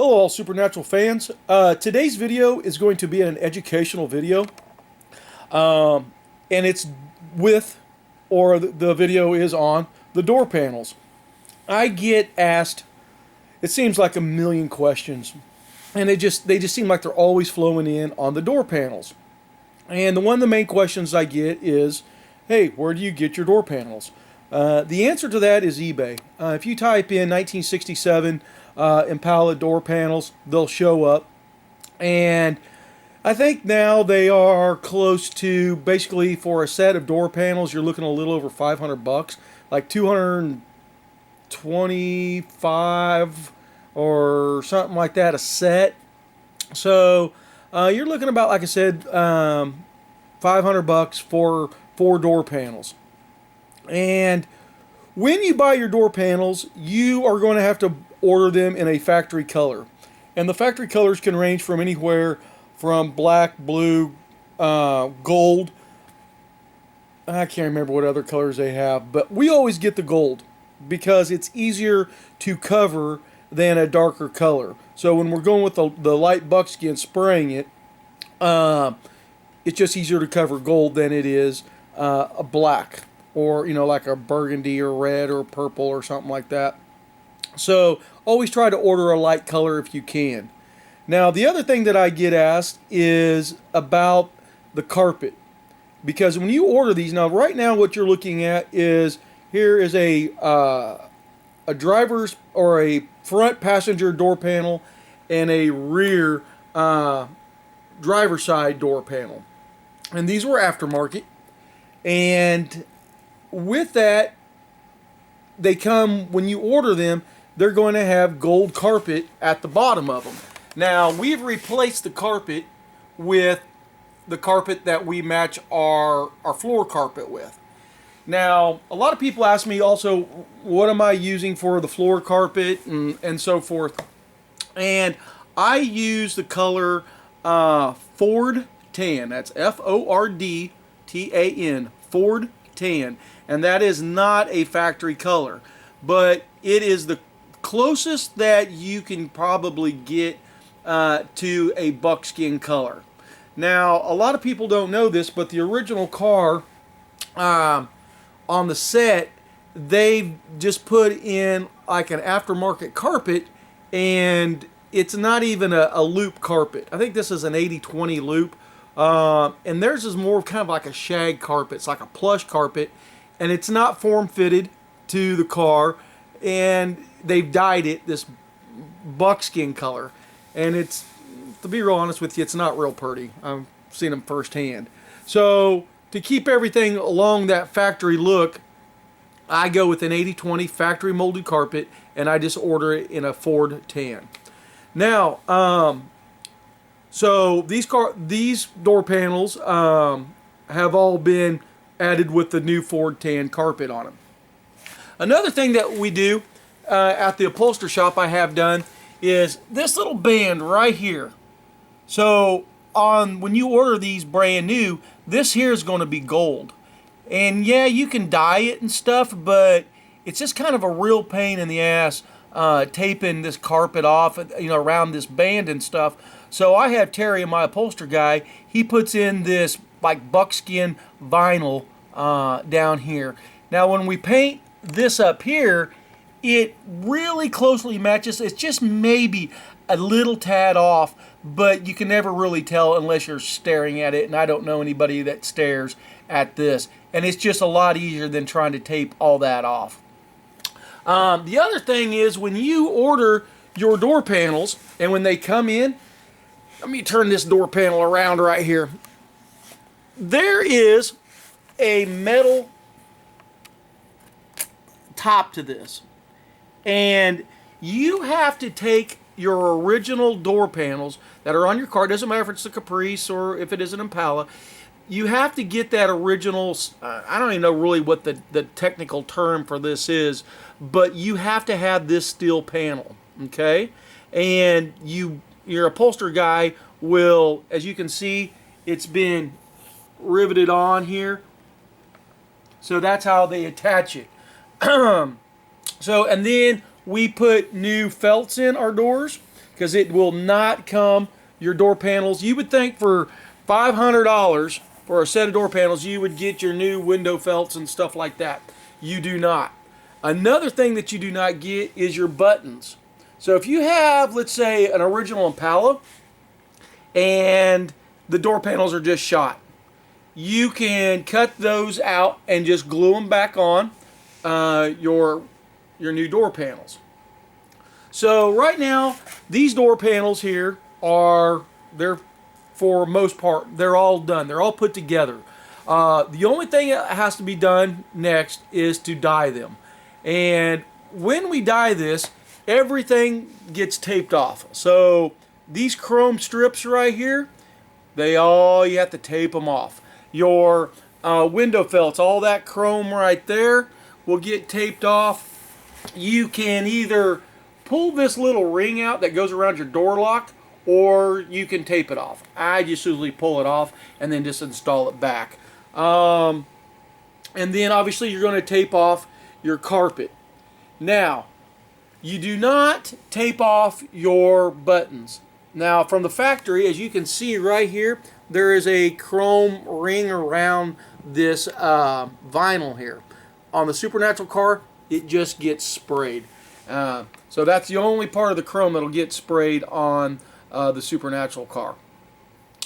Hello all Supernatural fans. Today's video is going to be an educational video. And it's with, or the video is on, the door panels. I get asked, it seems like a million questions. And they just seem like they're always flowing in on the door panels. And one of the main questions I get is, hey, where do you get your door panels? The answer to that is eBay. If you type in 1967 Impala door panels, they'll show up. And I think now they are close to, basically for a set of door panels, you're looking a little over 500 bucks, like 225 or something like that a set. So you're looking about, like I said, 500 bucks for 4 door panels. And when you buy your door panels, you are going to have to order them in a factory color. And the factory colors can range from anywhere from black, blue, gold. I can't remember what other colors they have, but we always get the gold because it's easier to cover than a darker color. So when we're going with the light buckskin spraying it, it's just easier to cover gold than it is a black, or like a burgundy or red or purple or something like that. So always try to order a light color if you can. Now the other thing that I get asked is about the carpet, because when you order these, now right now what you're looking at is, here is a driver's or a front passenger door panel and a rear driver's side door panel, and these were aftermarket. And with that, they come, when you order them, they're going to have gold carpet at the bottom of them. Now, we've replaced the carpet with the carpet that we match our floor carpet with. Now, a lot of people ask me also, what am I using for the floor carpet and so forth. And I use the color Ford Tan. That's Fordtan, Ford Tan. And that is not a factory color, but it is the closest that you can probably get to a buckskin color. Now, a lot of people don't know this, but the original car on the set, they just put in like an aftermarket carpet, and it's not even a loop carpet. I think this is an 80/20 loop, and theirs is more kind of like a shag carpet. It's like a plush carpet, and it's not form fitted to the car, and they've dyed it this buckskin color, and it's, to be real honest with you, it's not real pretty. I've seen them firsthand. So to keep everything along that factory look, I go with an 80/20 factory molded carpet, and I just order it in a Ford Tan. Now, so these door panels have all been added with the new Ford Tan carpet on them. Another thing that we do at the upholstery shop, I have done, is this little band right here. So when you order these brand new, this here is going to be gold. And yeah, you can dye it and stuff, but it's just kind of a real pain in the ass taping this carpet off, around this band and stuff. So I have Terry, my upholstery guy, he puts in this like buckskin vinyl down here. Now when we paint this up here, it really closely matches. It's just maybe a little tad off, but you can never really tell unless you're staring at it, and I don't know anybody that stares at this. And it's just a lot easier than trying to tape all that off. The other thing is, when you order your door panels and when they come in, let me turn this door panel around right here. There is a metal top to this, and you have to take your original door panels that are on your car, doesn't matter if it's a Caprice or if it is an Impala, you have to get that original, I don't even know really what the technical term for this is, but you have to have this steel panel, okay? And your upholsterer guy will, as you can see, it's been riveted on here. So that's how they attach it. So, and then we put new felts in our doors, because it will not come. Your door panels, you would think for $500 for a set of door panels, you would get your new window felts and stuff like that. You do not. Another thing that you do not get is your buttons. So if you have, let's say, an original Impala and the door panels are just shot, you can cut those out and just glue them back on your new door panels. So right now, these door panels here they're for most part, they're all done. They're all put together. The only thing that has to be done next is to dye them. And when we dye this, everything gets taped off. So these chrome strips right here, you have to tape them off. Your window felts, all that chrome right there will get taped off. You can either pull this little ring out that goes around your door lock, or you can tape it off. I just usually pull it off and then just install it back. And then obviously you're going to tape off your carpet. Now, you do not tape off your buttons. Now, from the factory, as you can see right here, there is a chrome ring around this vinyl here. On the Supernatural car, it just gets sprayed. So that's the only part of the chrome that'll get sprayed on the Supernatural car.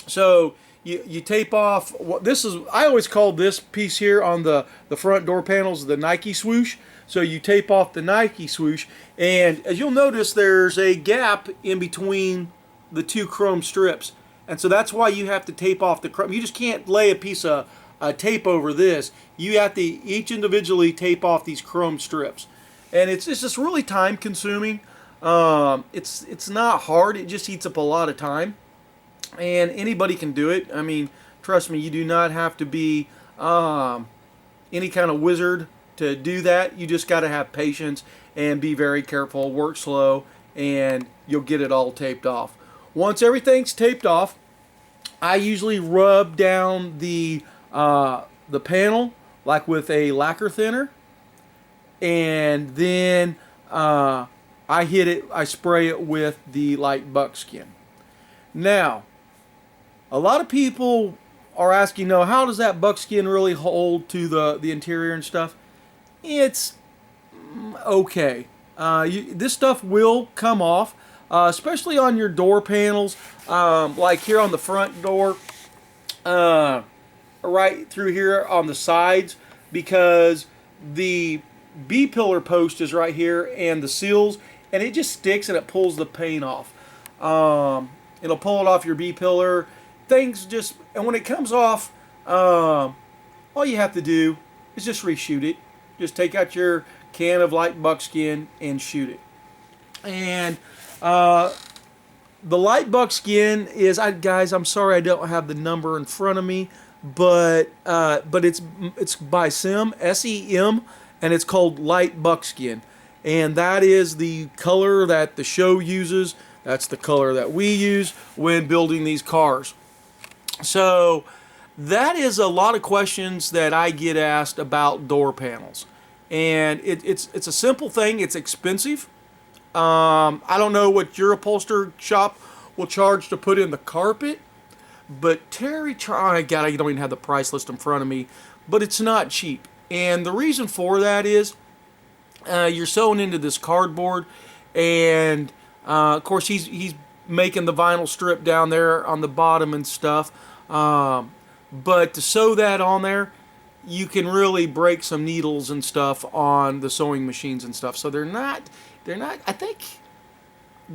So you tape off what this is. I always call this piece here on the front door panels the Nike swoosh. So you tape off the Nike swoosh, and as you'll notice, there's a gap in between the two chrome strips, and so that's why you have to tape off the chrome. You just can't lay a piece of tape over this. You have to each individually tape off these chrome strips, and it's just really time consuming. It's not hard. It just eats up a lot of time, and anybody can do it. I mean, trust me, you do not have to be any kind of wizard to do that. You just got to have patience and be very careful, work slow, and you'll get it all taped off. Once everything's taped off, I usually rub down the panel like with a lacquer thinner, and then I spray it with the light buckskin. Now, a lot of people are asking, how does that buckskin really hold to the interior and stuff? It's okay. This stuff will come off, especially on your door panels, like here on the front door, right through here on the sides, because the B-pillar post is right here and the seals, and it just sticks and it pulls the paint off. It'll pull it off your B-pillar. And when it comes off, all you have to do is just reshoot it. Just take out your can of light buckskin and shoot it. And the light buckskin is, guys, I'm sorry I don't have the number in front of me, but it's by SEM, SEM, and it's called light buckskin. And that is the color that the show uses. That's the color that we use when building these cars. So that is a lot of questions that I get asked about door panels. And it's a simple thing. It's expensive. I don't know what your upholsterer shop will charge to put in the carpet, but I don't even have the price list in front of me, but it's not cheap. And the reason for that is you're sewing into this cardboard, and of course he's making the vinyl strip down there on the bottom and stuff. But to sew that on there, you can really break some needles and stuff on the sewing machines and stuff. So they're not, I think,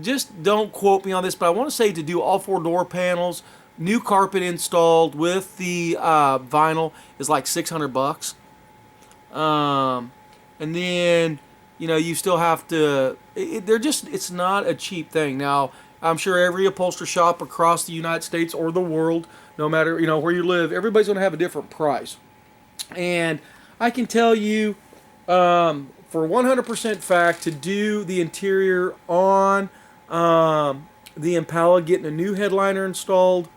just don't quote me on this, but I want to say to do all 4 door panels, new carpet installed with the vinyl is like $600. And then, you still have to, it's not a cheap thing. Now, I'm sure every upholstery shop across the United States or the world, no matter, where you live, everybody's going to have a different price. And I can tell you, for 100% fact, to do the interior on the Impala, getting a new headliner installed,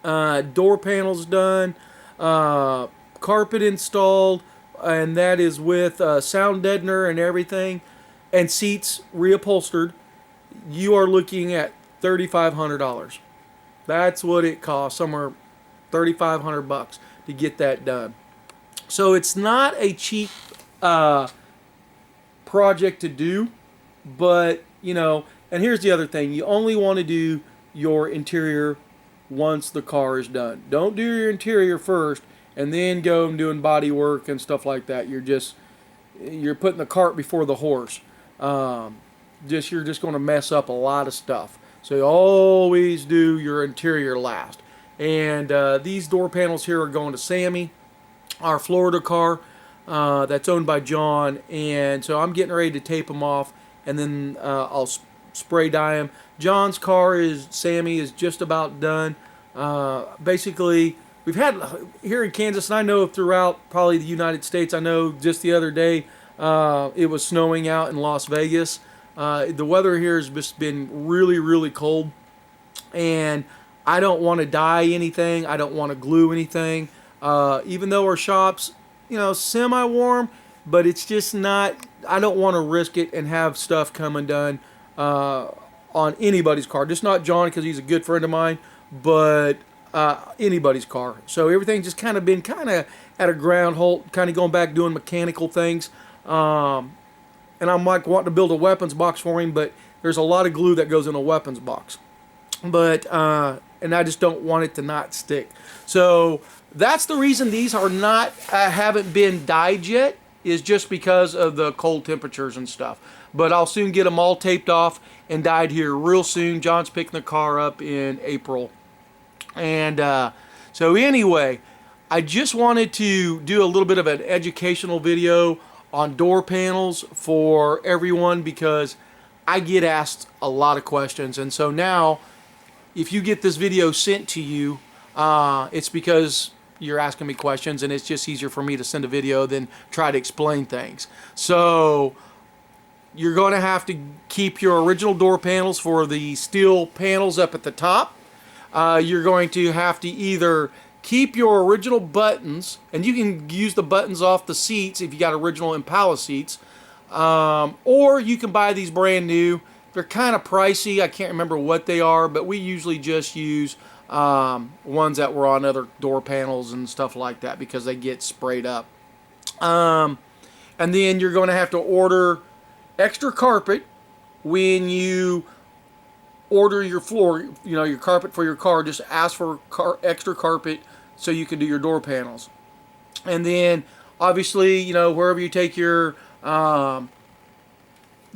door panels done, carpet installed, and that is with sound deadener and everything, and seats reupholstered, you are looking at $3,500. That's what it costs, somewhere $3,500 to get that done. So it's not a cheap uh, project to do, but and here's the other thing: you only want to do your interior once the car is done. Don't do your interior first and then go and doing body work and stuff like that. You're putting the cart before the horse. You're just going to mess up a lot of stuff. So you always do your interior last. And these door panels here are going to Sammy, our Florida car that's owned by John. And so I'm getting ready to tape them off, and then I'll spray dye them. John's car Sammy is just about done. Basically, we've had here in Kansas, and I know throughout probably the United States, I know just the other day it was snowing out in Las Vegas. The weather here has just been really, really cold, and I don't want to dye anything. I don't want to glue anything. Even though our shop's, semi-warm, but it's just not, I don't want to risk it and have stuff come undone on anybody's car. Just not John, because he's a good friend of mine, but anybody's car. So everything's just kind of been at a ground halt, kind of going back doing mechanical things. And I'm like wanting to build a weapons box for him, but there's a lot of glue that goes in a weapons box. But and I just don't want it to not stick. So that's the reason these are not haven't been dyed yet, is just because of the cold temperatures and stuff. But I'll soon get them all taped off and dyed here real soon. John's picking the car up in April. And so anyway, I just wanted to do a little bit of an educational video on door panels for everyone, because I get asked a lot of questions. And so now, if you get this video sent to you, it's because you're asking me questions, and it's just easier for me to send a video than try to explain things. So you're going to have to keep your original door panels for the steel panels up at the top. You're going to have to either keep your original buttons, and you can use the buttons off the seats if you got original Impala seats, or you can buy these brand new. They're kind of pricey. I can't remember what they are, but we usually just use ones that were on other door panels and stuff like that, because they get sprayed up. And then you're going to have to order extra carpet when you order your floor, your carpet for your car. Just ask for extra carpet so you can do your door panels. And then obviously, wherever you take your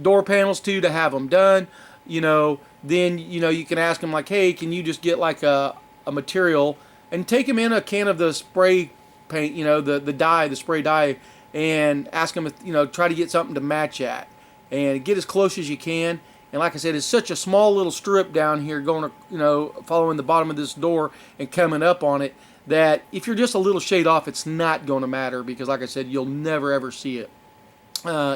door panels to have them done, then you can ask them, like, hey, can you just get like a material and take them in a can of the spray paint, the dye, the spray dye, and ask them, try to get something to match that, and get as close as you can. And like I said, it's such a small little strip down here going to, following the bottom of this door and coming up on it, that if you're just a little shade off, it's not going to matter, because like I said, you'll never ever see it.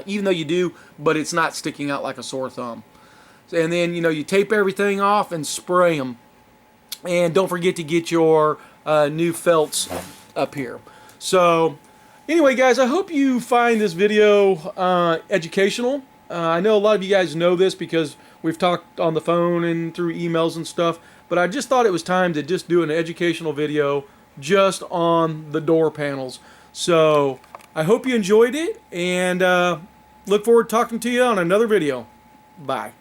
Even though you do, but it's not sticking out like a sore thumb. And then, you tape everything off and spray them. And don't forget to get your new felts up here. So anyway, guys, I hope you find this video educational. I know a lot of you guys know this because we've talked on the phone and through emails and stuff, but I just thought it was time to just do an educational video just on the door panels. So I hope you enjoyed it, and look forward to talking to you on another video. Bye.